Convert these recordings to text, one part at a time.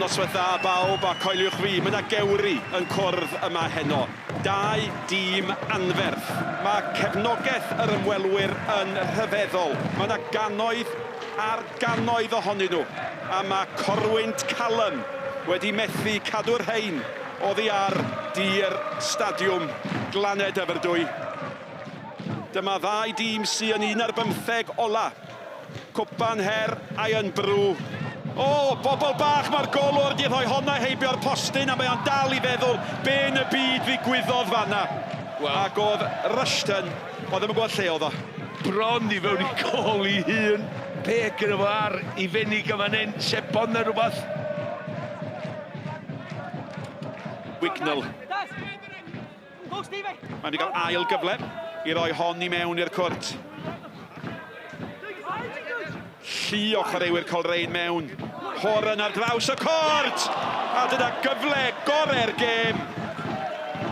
noswaith dda bawb a coeliwch fi, mae yna gewri yn cwrdd yma heno. Dau dîm anferth. Mae cefnogaeth yr ymwelwyr yn rhyfeddol. Mae yna gannoedd ar gannoedd ohonyn nhw. A mae corwynt calym wedi methu cadw'r rhain oddi ar dir stadiwm Glaned Yfyrdwy. Dyma ddau dîm sy'n 1 ar 15 ola. Cwpan her a Irn Bru. O, bobl bach, mae'r golwr di rhoi honna heibio'r postyn a mae o'n dal i feddwl be'n y byd ddigwyddodd fanna. Ac oedd Rushton, oedd ddim yn gweld lle oedd o. Bron i fewn i gol i hun. Pe gyda fo ar i fenig yn fan hyn, Cwpan neu rhywbeth. Wignell. Mae'n wedi cael ail gyfle i roi hon i mewn i'r cwrt. Llu ochr ewyr Coleraine mewn. Horan ar draws y cort! A dyna gyfle gorau'r gêm.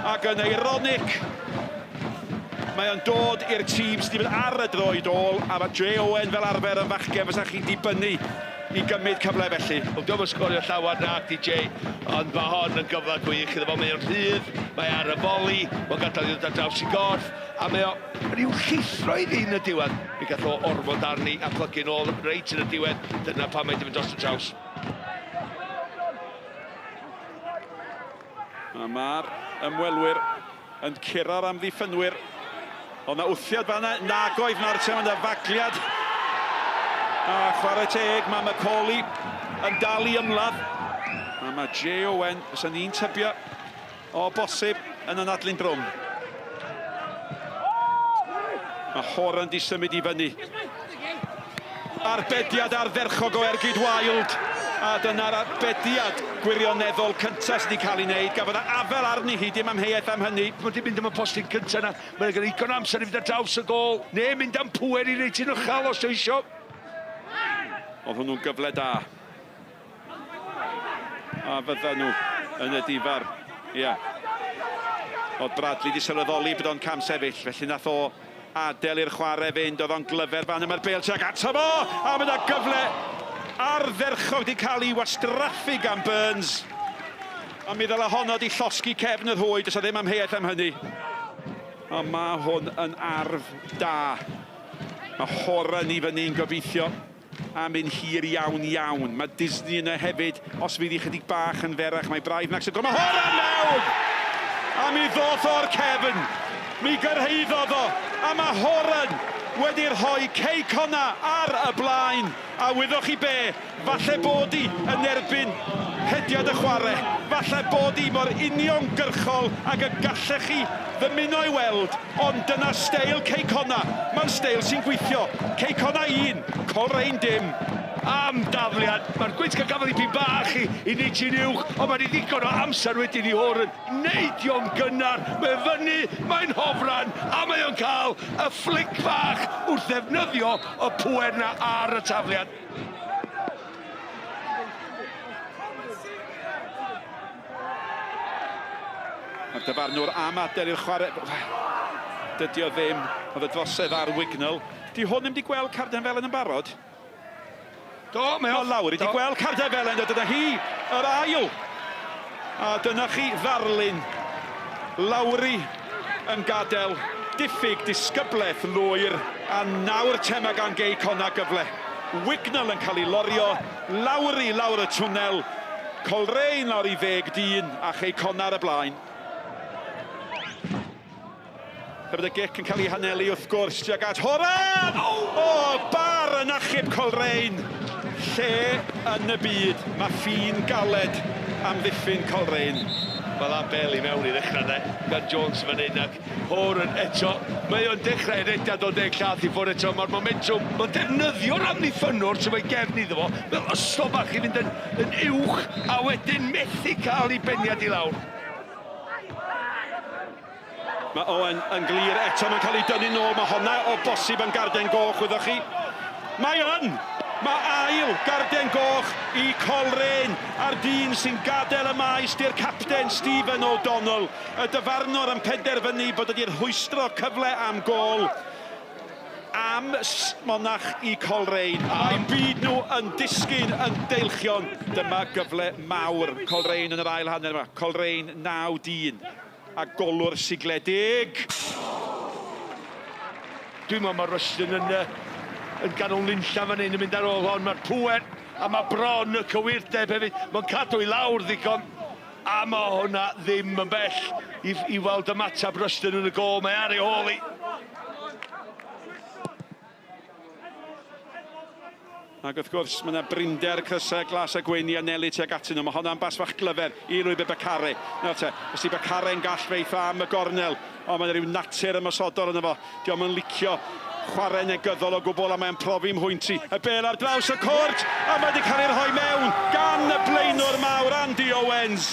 Ac yn eironic, mae o'n dod i'r tîm sydd wedi ar y droed ôl, a mae Cei fel arfer yn fachgen fysa chi dibynnu i gymryd cyfle felly. Wel, diolch yn sgorio llawer nac di Cei, ond mae hon yn gyfle gwych iddo fo. Mae o'n rhydd, mae ar y foli, mae'n gadael i ddod ar draws i gorff, a mae o ryw llithroedd un y diwedd. Mi gath o orfod arni a plygu'n ôl reit yn y diwedd. Dyna pan mae wedi mynd dros y draws. A mae'r ymwelwyr yn curo'r amddiffynwyr. Ond na wthiad fanna, nagoedd na'r tem yn y fagliad. A chwarae teg, mae McCauley yn dal i ymladd. A mae Cei, fysa ni'n tybio o bosib yn anadlu'n drwm. Mae Horan di symud i fyny. Arbediad ardderchog o Ergyd Wild. A dyna'r arbediad gwirioneddol cyntaf sydd wedi cael ei wneud. Gafodd afel arni hi, dim amheuaeth am hynny. Mae wedi mynd am y postyn cyntaf yna. Mae'n gael igon amser i fynd ar draws y gol. Neu mynd am pwer i reit yn uchel os eisio. Oedd hwnnw'n gyfle da. A fydda nhw yn y difar. Ia. Oedd Bradley wedi sylweddoli bod o'n cam sefyll, felly nath o adael i'r chwarae fynd, oedd o'n glyfer fan yma'r Beiltiag ato fo! A mae yna gyfle ardderchog wedi cael ei wastraffu gan Burns. A mi ddyle honno di llosgi cefn yr hwyd, os o ddim amheuaeth am hynny. A mae hwn yn arf da. Mae Horan i fyny'n gobeithio am un hir iawn iawn. Mae Disney yna hefyd, os fydd i chydig bach yn ferach, mae braidd nac sy'n gwrdd. Mae Horan mewn! A mi ddoth o'r cefn. Mi gyrhaeddodd o. A mae Horan wedi rhoi Cei Connah ar y blaen. A wyddwch chi be, falle bod i yn erbyn hediad y chwarae. Falle bod i mor uniongyrchol ac y gallech chi ddymuno i weld. Ond dyna steil Cei Connah. Mae'n steil sy'n gweithio. Cei Connah 1, Coleraine dim. Am dafliad, mae'r gwynt cael gafodd i pi bach i wneud i'n uwch, ond mae'n ddigon o amser wedyn i Horan. Neidio'n gynnar, mae'n fyny, mae'n hofran, a mae'n cael y flic bach wrth ddefnyddio y pwer na ar y tafliad. Mae'r dyfarnwr am adael i'r chwarae. Dydy o ddim, oedd y drosedd ar Wignell. Di hwn ddim wedi gweld Carden Felen yn barod? Do, mae o lawr, wedi gweld Carden Felen, a dyna hi, yr ail. A dyna chi ddarlun. Lawri yn gadael diffyg disgybleth lwyr, a nawr tema gan Cei Connah gyfle. Wignell yn cael ei lorio, lawri lawr y twnnel. Coleraine lawr i 10 dyn, a Cei Connah ar y blaen. Bydd y gic yn cael ei hanelu wrth gwrs, tuag at Horan! O, bar yn achub Coleraine. Lle yn y byd, mae ffin galed am ddiffyn Coleraine. Wel a bel i mewn i ddechrau de, gan Jones fan hyn ac Horan eto. Mae o'n dechrau rediad o 10 llath i ffwrdd eto, mae'r momentum, mae'n defnyddio'r amddiffynwr sy'n ei gefn iddo fo, fel ystobach i fynd yn uwch a wedyn methu cael ei beniad i lawr. Mae Owen yn glir eto, mae'n cael ei dynnu nôl, mae honna o bosib yn garden goch, wyddwch chi. Mae yn! Mae ail garden goch i Coleraine a'r dyn sy'n gadael y maes di'r capten Stephen O'Donnell. Y dyfarnwr yn penderfynu bod ydi'r rhwystro cyfle am gol. am Monach I Coleraine. Mae byd nhw yn disgyn, yn deilchion. Dyma gyfle mawr. Coleraine yn yr ail hanner yma. Coleraine 9-1. A golwr sigledig. Dwi'n meddwl mae Rushton yn ganol nunlla fan hyn yn mynd ar ôl hon. Mae'r pŵer a mae bron y cywirdeb hefyd. Mae'n cadw I lawr ddigon. A mae hwnna ddim yn bell I weld y match Rushton yn y gol. Mae ar ei ôl I. Ac wrth gwrs, mae yna brinder, crysau, glas a gweini a Nelly tuag atyn nhw. Mae hwnna'n bas fach glyfer I Lwybr Becare. Nawr te, os I Becare'n gall feiff am y gornel. O, mae yna rhyw natur ymosodol yna fo. Diolch yn licio chwarae negyddol o gwbl a mae'n profi mhwynti. Y bel ar draws y cwrt, a mae wedi cael ei rhoi mewn gan y blaenwr mawr, Andy Owens.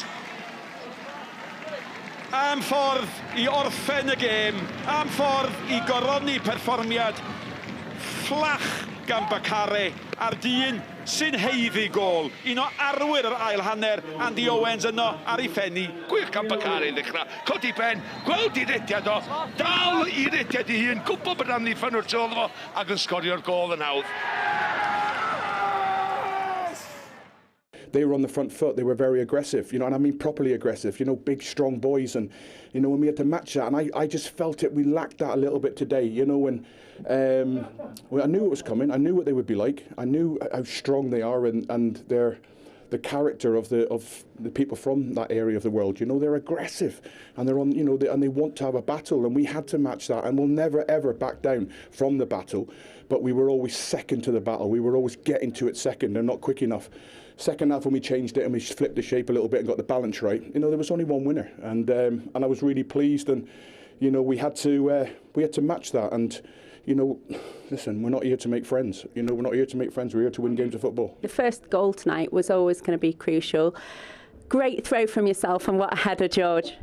Am ffordd I orffen y gêm, am ffordd I goroni perfformiad fflach gan Becare a'r dyn sy'n heiddi gol. Un o arwyr yr ail hanner, Andy Owens yno ar ei ffenni. Gwych gan Becare i ddechrau. Codi ben, gweld I rediad o, dal I rediad I hun, gwybod bod am niffan o'r tôl fo, ac yn sgorio'r gol yn hawdd. They were on the front foot, they were very aggressive, you know, and I mean properly aggressive, you know, big, strong boys, and, you know, when we had to match that, and I just felt it, we lacked that a little bit today, you know, when well, I knew it was coming, I knew what they would be like, I knew how strong they are, and the character of the people from that area of the world, you know, they're aggressive, and they're on, you know, and they want to have a battle, and we had to match that, and we'll never, ever back down from the battle, but we were always second to the battle, we were always getting to it second, and not quick enough. Second half when we changed it and we flipped the shape a little bit and got the balance right, you know, there was only one winner, and I was really pleased, and you know we had to match that, and you know, listen, we're not here to make friends, you know, we're not here to make friends, we're here to win games of football. The first goal tonight was always going to be crucial. Great throw from yourself, and what a header, George.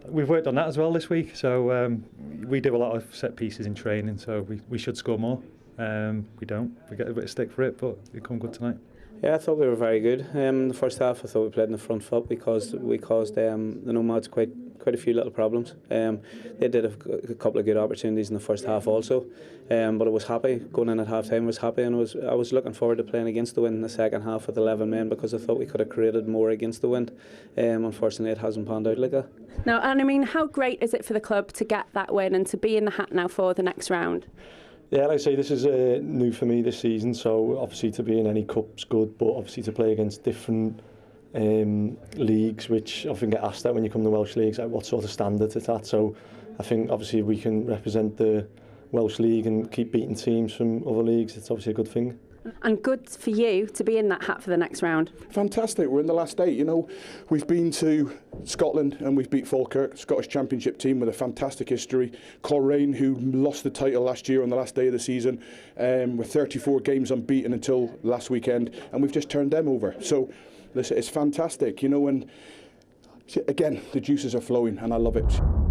We've worked on that as well this week, so we do a lot of set pieces in training, so we should score more. We don't, we get a bit of stick for it, but we come good tonight. Yeah, I thought we were very good. In the first half, I thought we played in the front foot because we caused the Nomads quite a few little problems. They did have a couple of good opportunities in the first half also, but I was happy going in at half time. I was happy, and I was looking forward to playing against the wind in the second half with 11 men because I thought we could have created more against the wind. Unfortunately, it hasn't panned out like that. No, and I mean, how great is it for the club to get that win and to be in the hat now for the next round? Yeah, like I say, this is new for me this season, so obviously to be in any cup's good, but obviously to play against different leagues, which often get asked at when you come to Welsh leagues, like what sort of standard it's at. So I think obviously we can represent the Welsh league and keep beating teams from other leagues. It's obviously a good thing. And good for you to be in that hat for the next round. Fantastic, we're in the last 8, you know, we've been to Scotland and we've beat Falkirk, Scottish Championship team with a fantastic history. Coleraine, who lost the title last year on the last day of the season, with 34 games unbeaten until last weekend, and we've just turned them over. So listen, it's fantastic, you know, and again, the juices are flowing and I love it.